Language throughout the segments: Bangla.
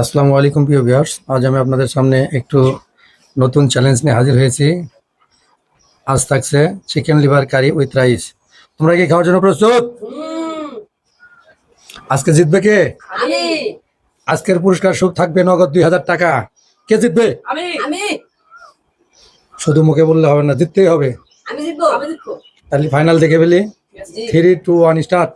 আসসালামু আলাইকুম প্রিয় ভিউয়ার্স, আজ আমি আপনাদের সামনে একটু নতুন চ্যালেঞ্জ নিয়ে হাজির হয়েছি। আজ থাকছে chicken liver curry with rice. তোমরা কি খাওয়ার জন্য প্রস্তুত? আজকে জিতবে কে? আমি। আজকের পুরস্কার সুখ থাকবে নগদ 2000 টাকা। কে জিতবে? আমি। আমি। শুধু মুখে বললে হবে না, জিততেই হবে। আমি জিতবো। আমি জিতবো। তাহলে ফাইনাল দেখে ফেলি। 3, 2, 1 স্টার্ট।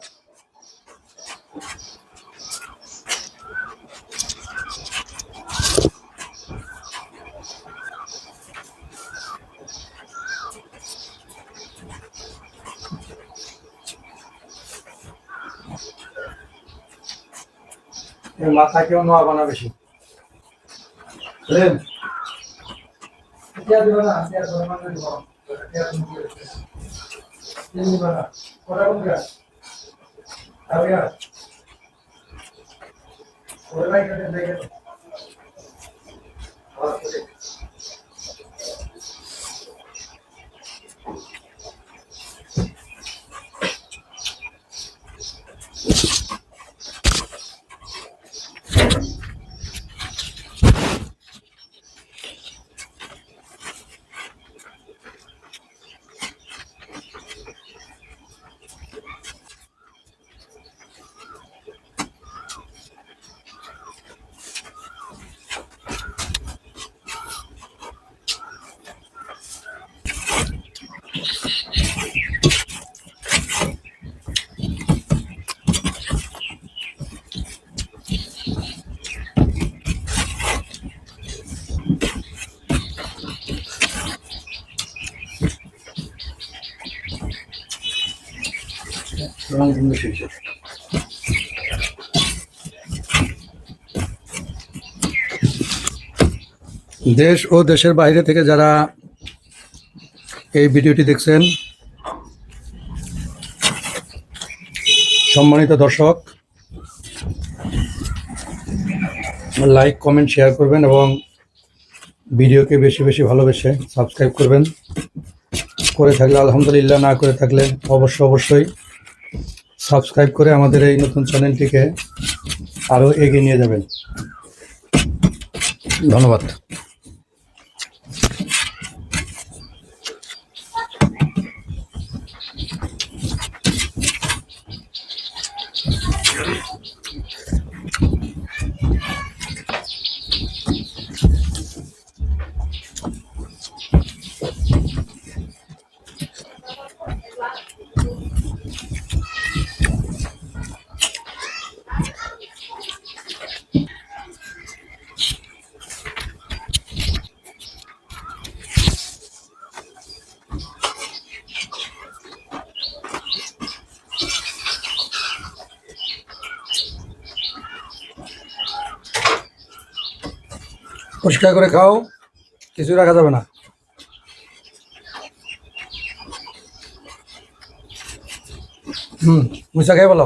মাথা কেউ নোয়াবা না বেশি, বুঝলেন? দেশ ও দেশের বাইরে থেকে যারা এই ভিডিওটি দেখছেন, সম্মানিত দর্শক, লাইক কমেন্ট শেয়ার করবেন এবং ভিডিওকে বেশি বেশি ভালোবেসে সাবস্ক্রাইব করবেন। করে থাকলে আলহামদুলিল্লাহ, না করে থাকলে অবশ্যই সাবস্ক্রাইব করে আমাদের এই নতুন চ্যানেলটিকে আরও এগিয়ে নিয়ে যাবেন। ধন্যবাদ। পরিষ্কার করে খাও, কিছু রাখা যাবে না। মুসা খেয়ে বলো।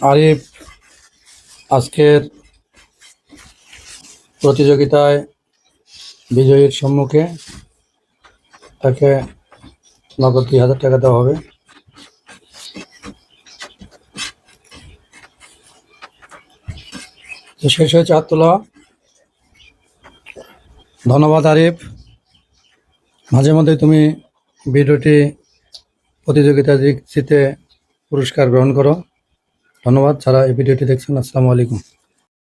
আরিফ আজকের প্রতিযোগিতায় বিজয়ীর সম্মুখে তাকে নগদ 2000 টাকা দেওয়া হবে। শেষ হয়েছে হাত তোলা। ধন্যবাদ আরিফ, মাঝে মধ্যে তুমি ভিডিওটি প্রতিযোগিতা জিতে পুরস্কার গ্রহণ করো। ধন্যবাদ যারা এই ভিডিওটি দেখছেন। আসসালামু আলাইকুম।